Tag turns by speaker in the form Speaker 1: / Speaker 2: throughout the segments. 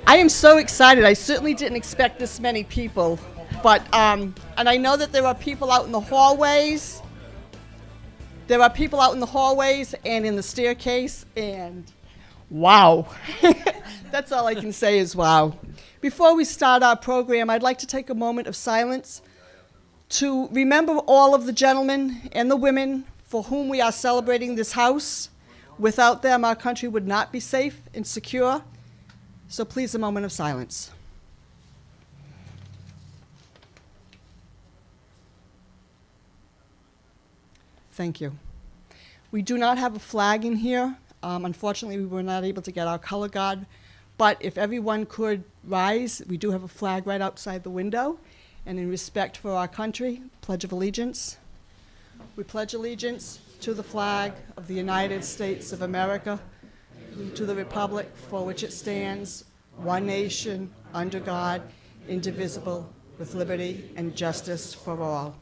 Speaker 1: I am so excited. I certainly didn't expect this many people, but and I know that there are people out in the hallways. There are people out in the hallways and in the staircase, and wow. That's all I can say is wow. Before we start our program, I'd like to take a moment of silence to remember all of the gentlemen and the women for whom we are celebrating this house. Without them, our country would not be safe and secure. So please, a moment of silence. Thank you. We do not have a flag in here. Unfortunately, we were not able to get our color guard. But if everyone could rise, we do have a flag right outside the window. And in respect for our country, Pledge of Allegiance. We pledge allegiance to the flag of the United States of America, to the republic for which it stands, one nation, under God, indivisible, with liberty and justice for all.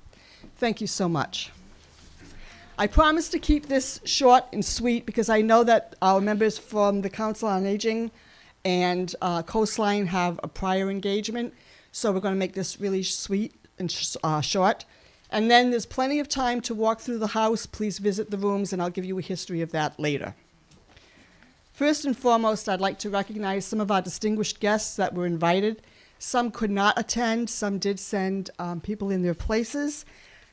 Speaker 1: Thank you so much. I promise to keep this short and sweet because I know that our members from the Council on Aging and Coastline have a prior engagement, so we're going to make this really sweet and short. And then there's plenty of time to walk through the house. Please visit the rooms, and I'll give you a history of that later. First and foremost, I'd like to recognize some of our distinguished guests that were invited. Some could not attend. Some did send people in their places.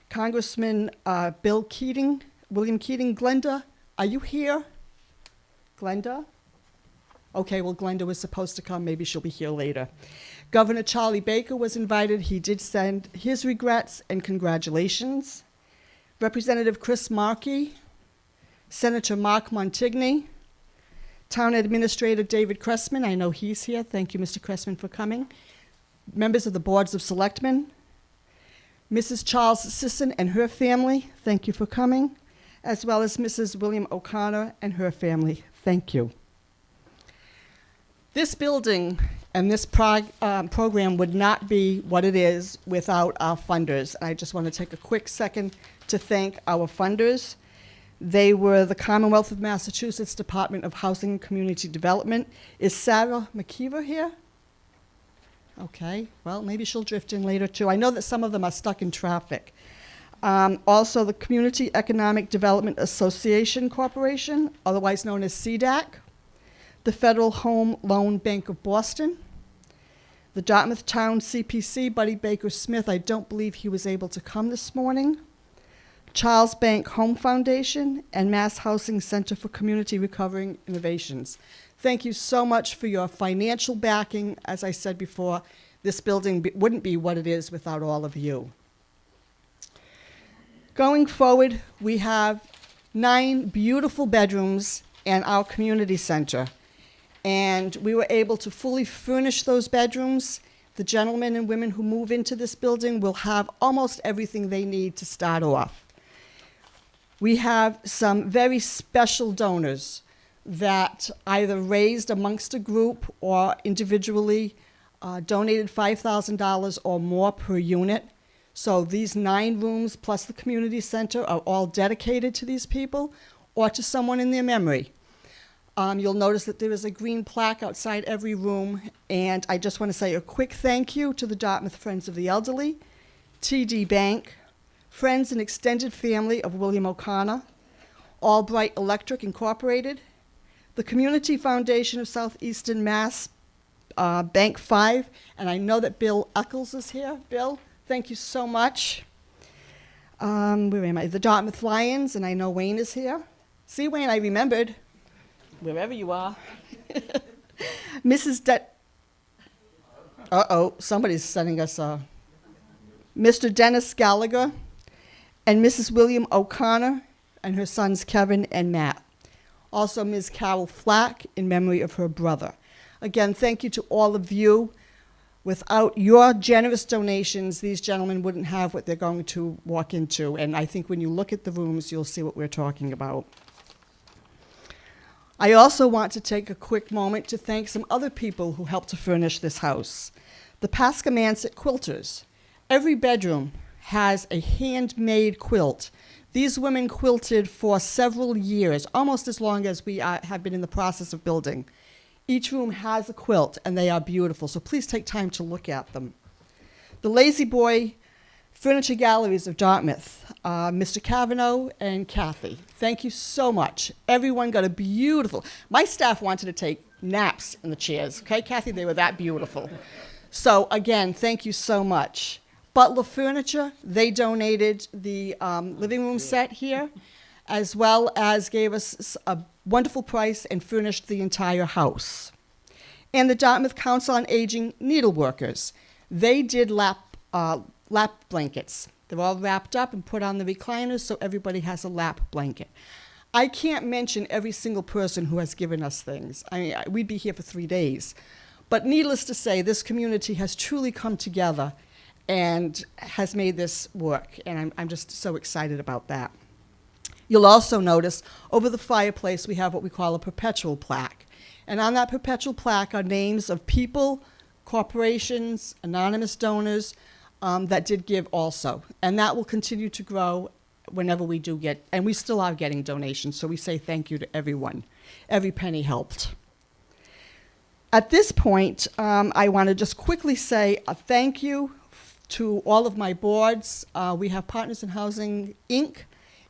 Speaker 1: Congressman William Keating. Glenda, are you here? Glenda? Okay, well, Glenda was supposed to come. Maybe she'll be here later. Governor Charlie Baker was invited. He did send his regrets and congratulations. Representative Chris Markey, Senator Mark Montigny, Town Administrator David Cressman. I know he's here. Thank you, Mr. Cressman, for coming. Members of the Boards of Selectmen, Mrs. Charles Sisson and her family, thank you for coming, as well as Mrs. William O'Connor and her family. Thank you. This building and this program would not be what it is without our funders. I just want to take a quick second to thank our funders. They were the Commonwealth of Massachusetts Department of Housing and Community Development. Is Sarah McKeever here? Okay, well, maybe she'll drift in later too. I know that some of them are stuck in traffic. Also, the Community Economic Development Association Corporation, otherwise known as CDAC. The Federal Home Loan Bank of Boston, the Dartmouth Town CPC, Buddy Baker Smith. I don't believe he was able to come this morning. Charles Bank Home Foundation, and Mass Housing Center for Community Recovering Innovations. Thank you so much for your financial backing. As I said before, this building wouldn't be what it is without all of you. Going forward, we have 9 beautiful bedrooms and our community center. And we were able to fully furnish those bedrooms. The gentlemen and women who move into this building will have almost everything they need to start off. We have some very special donors that either raised amongst a group or individually donated $5,000 or more per unit. So these 9 rooms plus the community center are all dedicated to these people or to someone in their memory. You'll notice that there is a green plaque outside every room, and I just want to say a quick thank you to the Dartmouth Friends of the Elderly, TD Bank, Friends and Extended Family of William O'Connor, Albright Electric Incorporated, the Community Foundation of Southeastern Mass, Bank 5, and I know that Bill Eccles is here. Bill, thank you so much. Where am I? The Dartmouth Lions, and I know Wayne is here. See, Wayne, I remembered. Wherever you are. Somebody's sending us Mr. Dennis Gallagher and Mrs. William O'Connor and her sons Kevin and Matt. Also Ms. Carol Flack in memory of her brother. Again, thank you to all of you. Without your generous donations, these gentlemen wouldn't have what they're going to walk into. And I think when you look at the rooms, you'll see what we're talking about. I also want to take a quick moment to thank some other people who helped to furnish this house. The Pascamancet Quilters. Every bedroom has a handmade quilt. These women quilted for several years, almost as long as we have been in the process of building. Each room has a quilt, and they are beautiful, so please take time to look at them. The Lazy Boy Furniture Galleries of Dartmouth, Mr. Cavanaugh and Kathy, thank you so much. Everyone got a beautiful, my staff wanted to take naps in the chairs, okay, Kathy, they were that beautiful. So again, thank you so much. Butler Furniture, they donated the living room set here, as well as gave us a wonderful price and furnished the entire house. And the Dartmouth Council on Aging Needleworkers, they did lap blankets. They're all wrapped up and put on the recliners so everybody has a lap blanket. I can't mention every single person who has given us things. I mean, we'd be here for 3 days. But needless to say, this community has truly come together and has made this work, and I'm just so excited about that. You'll also notice over the fireplace we have what we call a perpetual plaque. And on that perpetual plaque are names of people, corporations, anonymous donors that did give also. And that will continue to grow whenever we do get, and we still are getting donations, so we say thank you to everyone. Every penny helped. At this point, I want to just quickly say a thank you to all of my boards. We have Partners in Housing, Inc.,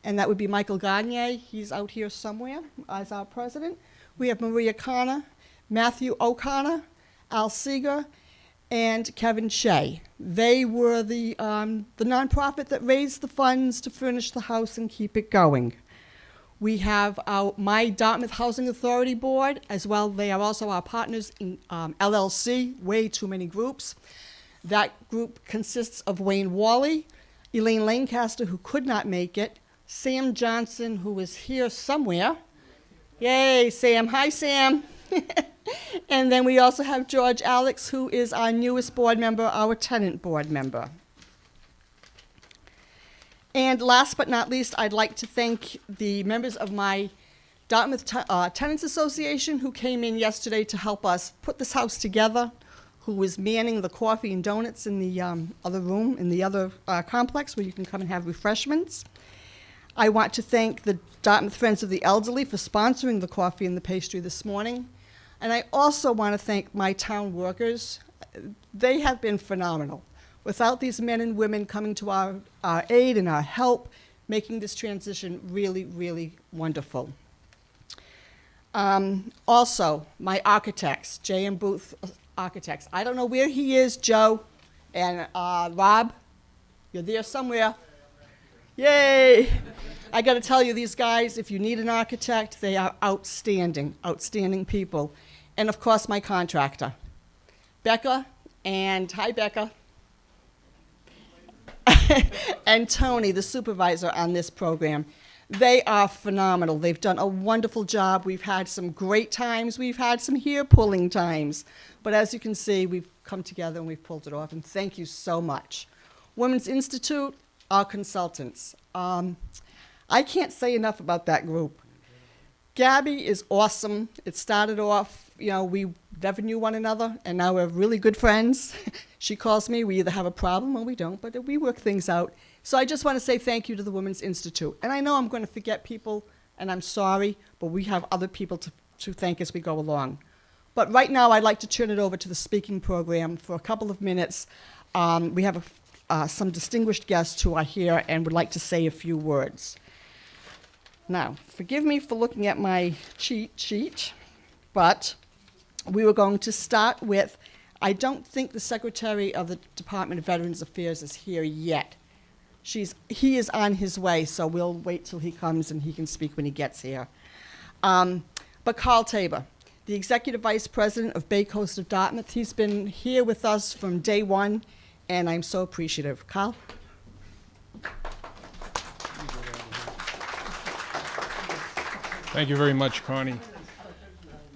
Speaker 1: and that would be Michael Gagne. He's out here somewhere as our president. We have Maria Connor, Matthew O'Connor, Al Seeger, and Kevin Shea. They were the nonprofit that raised the funds to furnish the house and keep it going. We have my Dartmouth Housing Authority board as well. They are also our partners in LLC, way too many groups. That group consists of Wayne Wally, Elaine Lancaster, who could not make it, Sam Johnson, who is here somewhere. Yay, Sam. Hi, Sam. And then we also have George Alex, who is our newest board member, our tenant board member. And last but not least, I'd like to thank the members of my Dartmouth Tenants Association who came in yesterday to help us put this house together, who was manning the coffee and donuts in the other room, in the other complex where you can come and have refreshments. I want to thank the Dartmouth Friends of the Elderly for sponsoring the coffee and the pastry this morning. And I also want to thank my town workers. They have been phenomenal. Without these men and women coming to our aid and our help, making this transition really, really wonderful. Also, my architects, J.M. Booth Architects. I don't know where he is, Joe and Rob. You're there somewhere. Yay! I got to tell you, these guys, if you need an architect, they are outstanding, outstanding people. And of course, my contractor, Becca, and hi, Becca, and Tony, the supervisor on this program. They are phenomenal. They've done a wonderful job. We've had some great times. We've had some hair-pulling times. But as you can see, we've come together and we've pulled it off, and thank you so much. Women's Institute, our consultants. I can't say enough about that group. Gabby is awesome. It started off, we never knew one another, and now we're really good friends. She calls me. We either have a problem or we don't, but we work things out. So I just want to say thank you to the Women's Institute. And I know I'm going to forget people, and I'm sorry, but we have other people to thank as we go along. But right now, I'd like to turn it over to the speaking program for a couple of minutes. We have some distinguished guests who are here and would like to say a few words. Now, forgive me for looking at my cheat sheet, but we were going to start with, I don't think the Secretary of the Department of Veterans Affairs is here yet. He is on his way, so we'll wait till he comes and he can speak when he gets here. But Carl Tabor, the Executive Vice President of Bay Coast of Dartmouth, he's been here with us from day one, and I'm so appreciative. Carl?
Speaker 2: Thank you very much, Connie.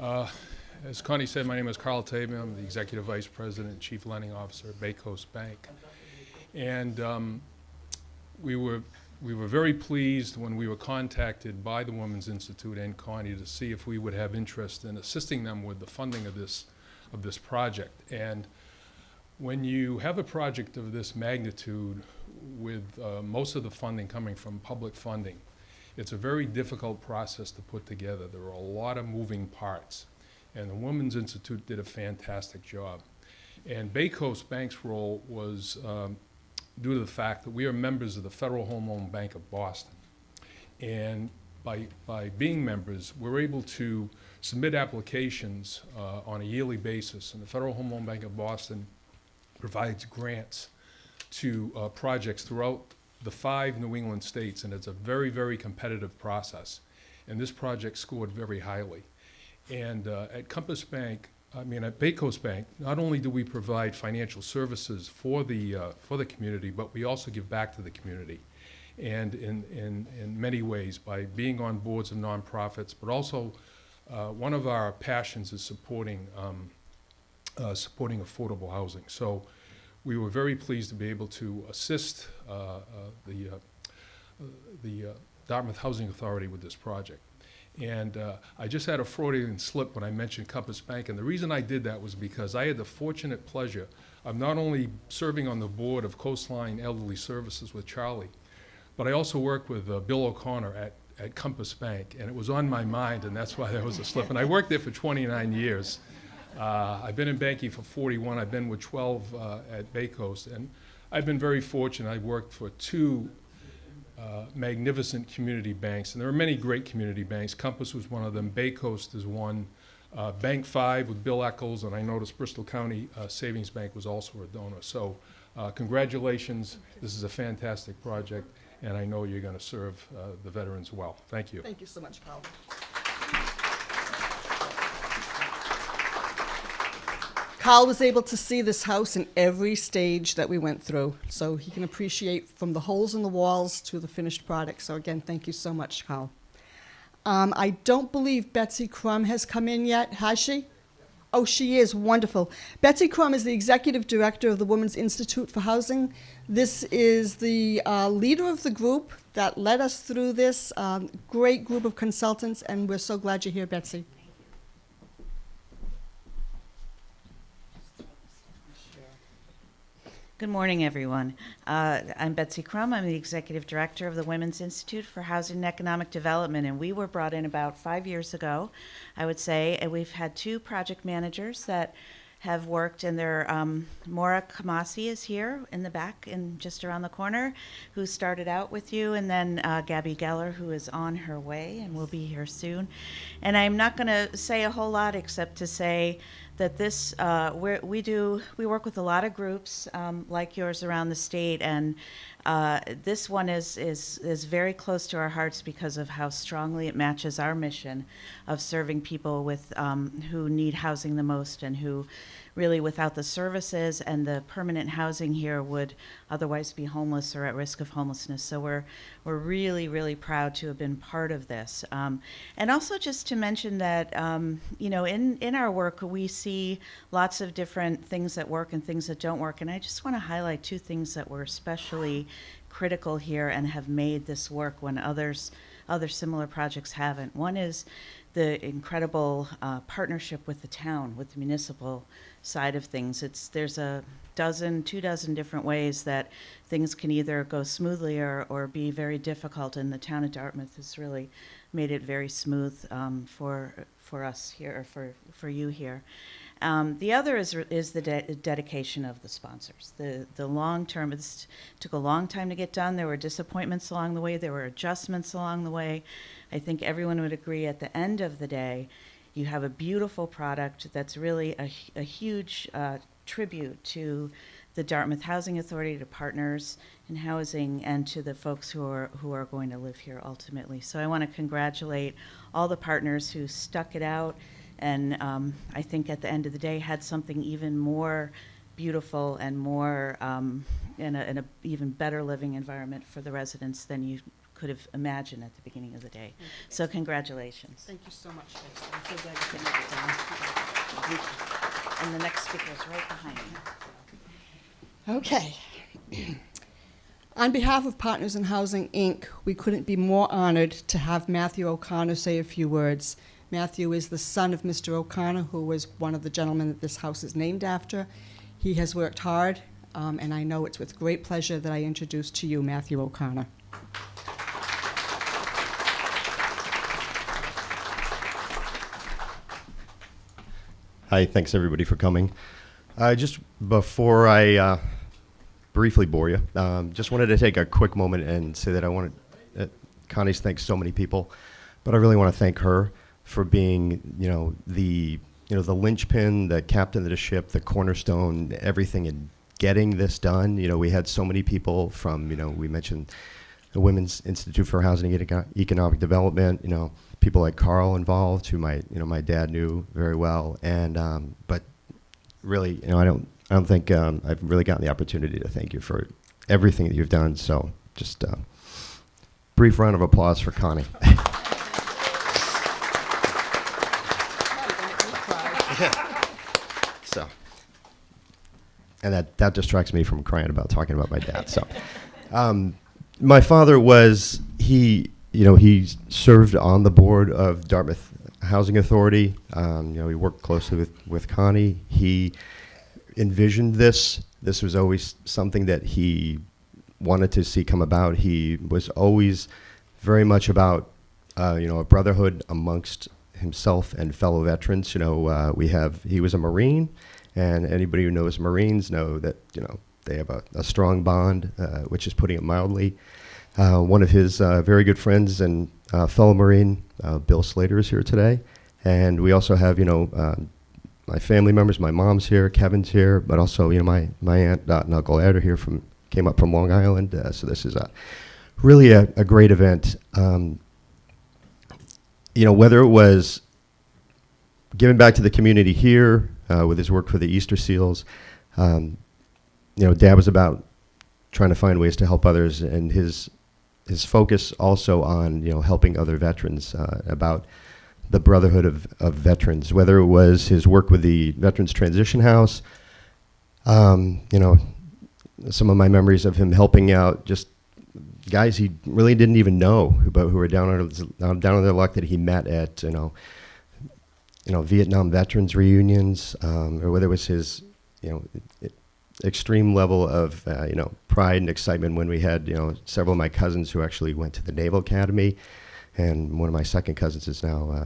Speaker 2: As Connie said, my name is Carl Tabor. I'm the Executive Vice President and Chief Lending Officer at Bay Coast Bank. And we were very pleased when we were contacted by the Women's Institute and Connie to see if we would have interest in assisting them with the funding of this project. And when you have a project of this magnitude with most of the funding coming from public funding, it's a very difficult process to put together. There are a lot of moving parts. and the Women's Institute did a fantastic job. And Bay Coast Bank's role was due to the fact that we are members of the Federal Home Loan Bank of Boston. And by being members, we're able to submit applications on a yearly basis, and the Federal Home Loan Bank of Boston provides grants to projects throughout the 5 New England states, and it's a very, very competitive process. And this project scored very highly. And at at Bay Coast Bank, not only do we provide financial services for the community, but we also give back to the community. And in many ways, by being on boards of nonprofits, but also one of our passions is supporting affordable housing. So we were very pleased to be able to assist the Dartmouth Housing Authority with this project. And I just had a Freudian slip when I mentioned Compass Bank, and the reason I did that was because I had the fortunate pleasure of not only serving on the board of Coastline Elderly Services with Charlie, but I also worked with Bill O'Connor at Compass Bank, and it was on my mind, and that's why there was a slip. And I worked there for 29 years. I've been in banking for 41. I've been with 12 at Bay Coast, and I've been very fortunate. I worked for 2 magnificent community banks, and there are many great community banks. Compass was one of them. Bay Coast is one. Bank 5 with Bill Eccles, and I noticed Bristol County Savings Bank was also a donor. So congratulations. This is a fantastic project, and I know you're going to serve the veterans well. Thank you.
Speaker 1: Thank you so much, Carl. Carl was able to see this house in every stage that we went through, so he can appreciate from the holes in the walls to the finished product. So again, thank you so much, Carl. I don't believe Betsy Crumb has come in yet, has she? Oh, she is. Wonderful. Betsy Crumb is the Executive Director of the Women's Institute for Housing. This is the leader of the group that led us through this. Great group of consultants, and we're so glad you're here, Betsy.
Speaker 3: Good morning, everyone. I'm Betsy Crumb. I'm the Executive Director of the Women's Institute for Housing and Economic Development, and we were brought in about 5 years ago, I would say, and we've had 2 project managers that have worked, and they're, Maura Kamasi is here in the back and just around the corner, who started out with you, and then Gabby Geller, who is on her way and will be here soon. And I'm not going to say a whole lot except to say that this, we work with a lot of groups like yours around the state, and this one is very close to our hearts because of how strongly it matches our mission of serving people with who need housing the most, and who really, without the services and the permanent housing here, would otherwise be homeless or at risk of homelessness. So we're really, really proud to have been part of this. And also just to mention that, in our work, we see lots of different things that work and things that don't work. And I just want to highlight 2 things that were especially critical here and have made this work when other similar projects haven't. One is the incredible partnership with the town, with the municipal side of things. There's 2 dozen different ways that things can either go smoothly or be very difficult, and the town of Dartmouth has really made it very smooth for us here, for you here. The other is the dedication of the sponsors. The long term, it took a long time to get done. There were disappointments along the way. There were adjustments along the way. I think everyone would agree at the end of the day, you have a beautiful product that's really a huge tribute to the Dartmouth Housing Authority, to partners in housing, and to the folks who are going to live here ultimately. So I want to congratulate all the partners who stuck it out, and I think at the end of the day had something even more beautiful and more in a even better living environment for the residents than you could have imagined at the beginning of the day. So congratulations.
Speaker 1: Thank you so much, Betsy.
Speaker 3: I'm so glad you came up with that. And the next speaker is right behind you.
Speaker 1: Okay. On behalf of Partners in Housing, Inc., we couldn't be more honored to have Matthew O'Connor say a few words. Matthew is the son of Mr. O'Connor, who was one of the gentlemen that this house is named after. He has worked hard, and I know it's with great pleasure that I introduce to you Matthew O'Connor.
Speaker 4: Hi, thanks everybody for coming. Just before I briefly bore you, just wanted to take a quick moment and say that I wanted, Connie's thanked so many people, but I really want to thank her for being, the linchpin, the captain of the ship, the cornerstone, everything in getting this done. We had so many people from, we mentioned the Women's Institute for Housing and Economic Development, people like Carl involved, who my dad knew very well, and but really, I don't think I've really gotten the opportunity to thank you for everything that you've done. So just brief round of applause for Connie. So, and that distracts me from crying about talking about my dad. So, my father was he served on the board of Dartmouth Housing Authority. He worked closely with Connie. He envisioned this. This was always something that he wanted to see come about. He was always very much about, a brotherhood amongst himself and fellow veterans. He was a Marine, and anybody who knows Marines know that, they have a strong bond, which is putting it mildly. One of his very good friends and fellow Marine, Bill Slater, is here today. And we also have, my family members. My mom's here, Kevin's here, but also, my aunt and Uncle Ed are here came up from Long Island. So this is really a great event. Whether it was giving back to the community here with his work for the Easter Seals, Dad was about trying to find ways to help others, and his focus also on helping other veterans, about the brotherhood of veterans, whether it was his work with the Veterans Transition House, some of my memories of him helping out just guys he really didn't even know, but who were down on their luck, that he met at Vietnam veterans reunions, or whether it was his extreme level of pride and excitement when we had several of my cousins who actually went to the Naval Academy, and one of my second cousins is now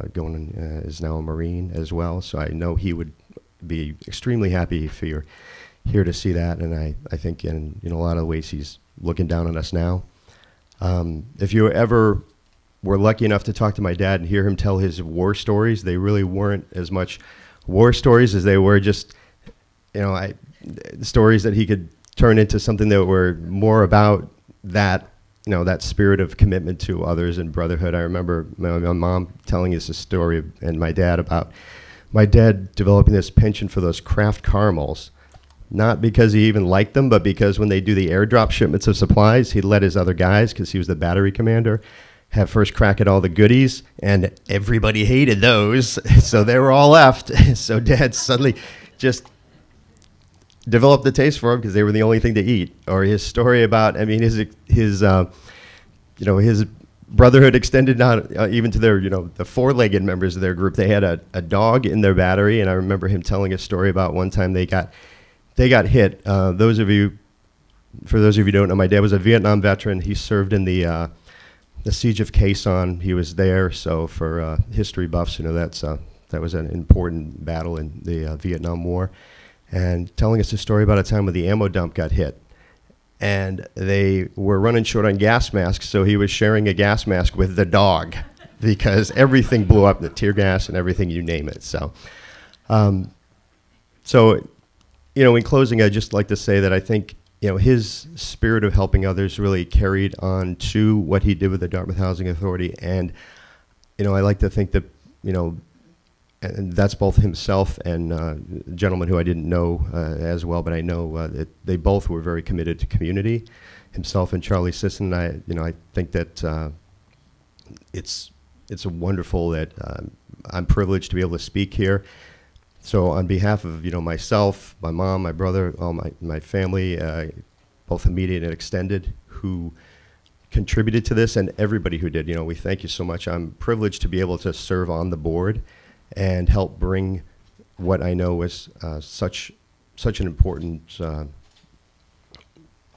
Speaker 4: is now a Marine as well. So I know he would be extremely happy if you're here to see that, and I think in a lot of ways he's looking down on us now. If you ever were lucky enough to talk to my dad and hear him tell his war stories, they really weren't as much war stories as they were just stories that he could turn into something that were more about that, that spirit of commitment to others and brotherhood. I remember my mom telling us a story, and my dad, about my dad developing this penchant for those Kraft caramels, not because he even liked them, but because when they do the airdrop shipments of supplies, he'd let his other guys, because he was the battery commander, have first crack at all the goodies, and everybody hated those, so they were all left. So Dad suddenly just developed the taste for them because they were the only thing to eat. Or his story about, his brotherhood extended out even to their, the four-legged members of their group. They had a dog in their battery, and I remember him telling a story about one time they got hit. For those of you who don't know, my dad was a Vietnam veteran. He served in the Siege of Quezon. He was there, so for history buffs, that was an important battle in the Vietnam War. And telling us a story about a time when the ammo dump got hit, and they were running short on gas masks, so he was sharing a gas mask with the dog because everything blew up, the tear gas and everything, you name it. So, in closing, I'd just like to say that I think, his spirit of helping others really carried on to what he did with the Dartmouth Housing Authority. And, I like to think that, and that's both himself and a gentleman who I didn't know as well, but I know that they both were very committed to community. Himself and Charlie Sisson. I think that it's wonderful that I'm privileged to be able to speak here. So on behalf of myself, my mom, my brother, all my family, both immediate and extended, who contributed to this, and everybody who did, we thank you so much. I'm privileged to be able to serve on the board and help bring what I know was such an important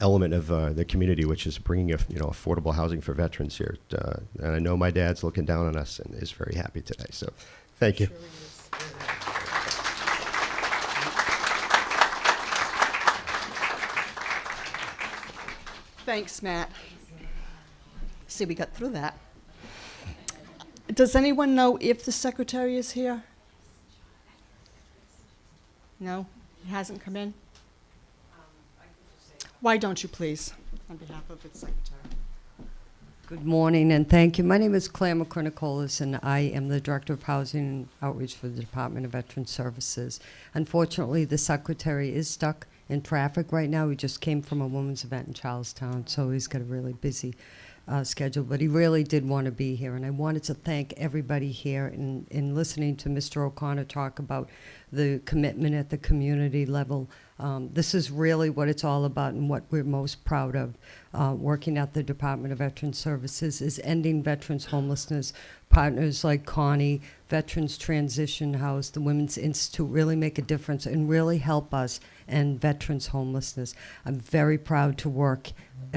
Speaker 4: element of the community, which is bringing affordable housing for veterans here. And I know my dad's looking down on us and is very happy today. So, thank you.
Speaker 1: Sure he is. Thanks, Matt. See, we got through that. Does anyone know if the secretary is here? No? He hasn't come in? Why don't you please, on behalf of its secretary?
Speaker 5: Good morning, and thank you. My name is Claire Nikolas, and I am the Director of Housing and Outreach for the Department of Veteran Services. Unfortunately, the secretary is stuck in traffic right now. He just came from a women's event in Charlestown, so he's got a really busy schedule, but he really did want to be here, and I wanted to thank everybody here in listening to Mr. O'Connor talk about the commitment at the community level. This is really what it's all about and what we're most proud of. Working at the Department of Veteran Services is ending veterans homelessness. Partners like Connie, Veterans Transition House, the Women's Institute really make a difference and really help us end veterans homelessness. I'm very proud to work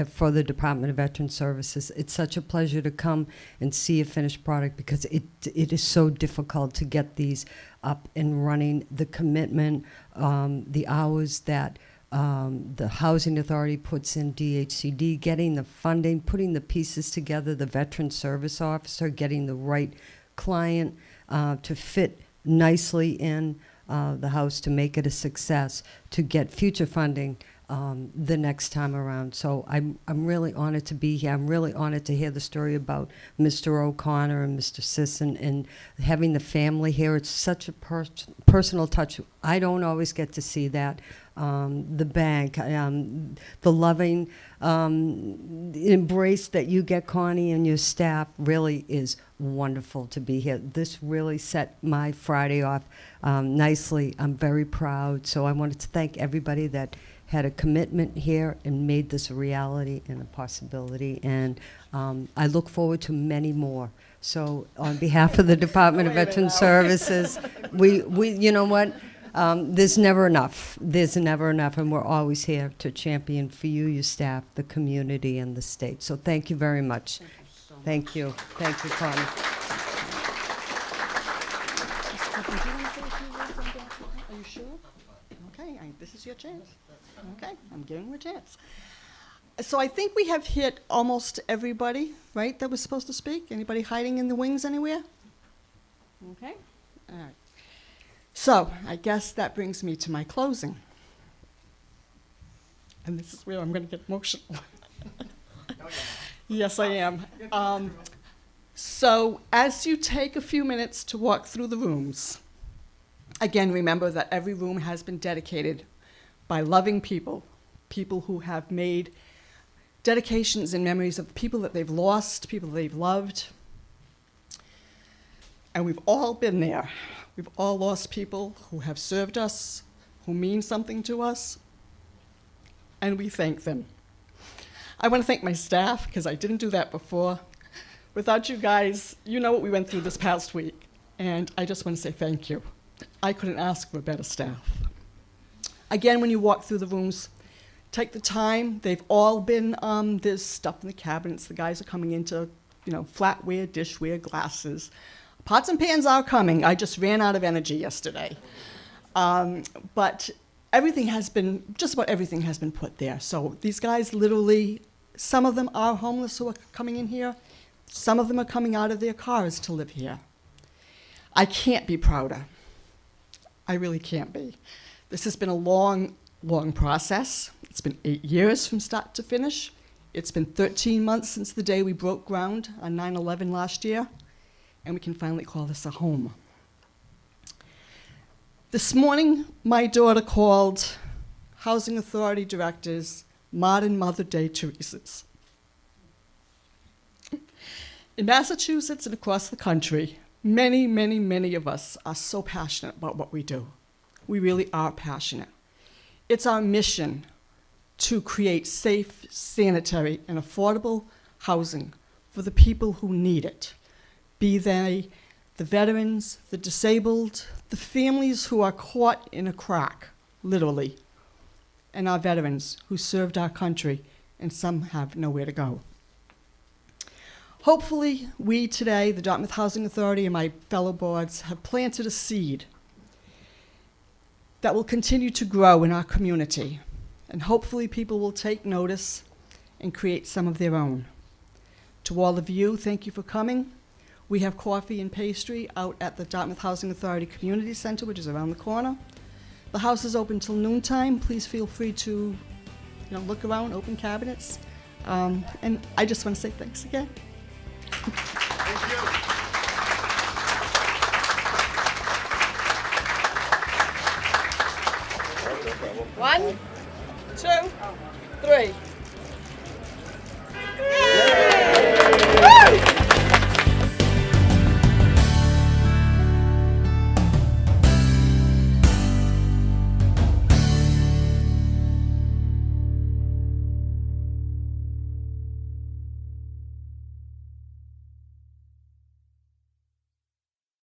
Speaker 5: for the Department of Veteran Services. It's such a pleasure to come and see a finished product because it is so difficult to get these up and running. The commitment, the hours that the Housing Authority puts in DHCD, getting the funding, putting the pieces together, the Veteran Service Officer, getting the right client to fit nicely in the house to make it a success, to get future funding the next time around. So I'm really honored to be here. I'm really honored to hear the story about Mr. O'Connor and Mr. Sisson and having the family here. It's such a personal touch. I don't always get to see that. The bank, the loving embrace that you get, Connie, and your staff really is wonderful to be here. This really set my Friday off nicely. I'm very proud. So I wanted to thank everybody that had a commitment here and made this a reality and a possibility. And I look forward to many more. So on behalf of the Department of Veteran Services, we you know what? There's never enough. There's never enough, and we're always here to champion for you, your staff, the community, and the state. So thank you very much. Thank you. Thank you, Connie.
Speaker 1: Are you sure? Okay, this is your chance. Okay, I'm giving you a chance. So I think we have hit almost everybody, right, that was supposed to speak? Anybody hiding in the wings anywhere? Okay, all right. So I guess that brings me to my closing. And this is where I'm going to get emotional. Yes, I am. So as you take a few minutes to walk through the rooms, again, remember that every room has been dedicated by loving people, people who have made dedications and memories of people that they've lost, people they've loved. And we've all been there. We've all lost people who have served us, who mean something to us, and we thank them. I want to thank my staff, because I didn't do that before. Without you guys, you know what we went through this past week, and I just want to say thank you. I couldn't ask for better staff. Again, when you walk through the rooms, take the time. They've all been, there's stuff in the cabinets. The guys are coming into, flatware, dishware, glasses. Pots and pans are coming. I just ran out of energy yesterday. But everything has been, just about everything has been put there. So these guys literally, some of them are homeless who are coming in here. Some of them are coming out of their cars to live here. I can't be prouder. I really can't be. This has been a long, long process. It's been 8 years from start to finish. It's been 13 months since the day we broke ground on 9/11 last year, and we can finally call this a home. This morning, my daughter called Housing Authority directors Modern Mother Day Teresa's. In Massachusetts and across the country, many, many, many of us are so passionate about what we do. We really are passionate. It's our mission to create safe, sanitary, and affordable housing for the people who need it, be they the veterans, the disabled, the families who are caught in a crack, literally, and our veterans who served our country and some have nowhere to go. Hopefully, we today, the Dartmouth Housing Authority and my fellow boards, have planted a seed that will continue to grow in our community. And hopefully people will take notice and create some of their own. To all of you, thank you for coming. We have coffee and pastry out at the Dartmouth Housing Authority Community Center, which is around the corner. The house is open till noontime. Please feel free to, look around, open cabinets. And I just want to say thanks again. One, two, three.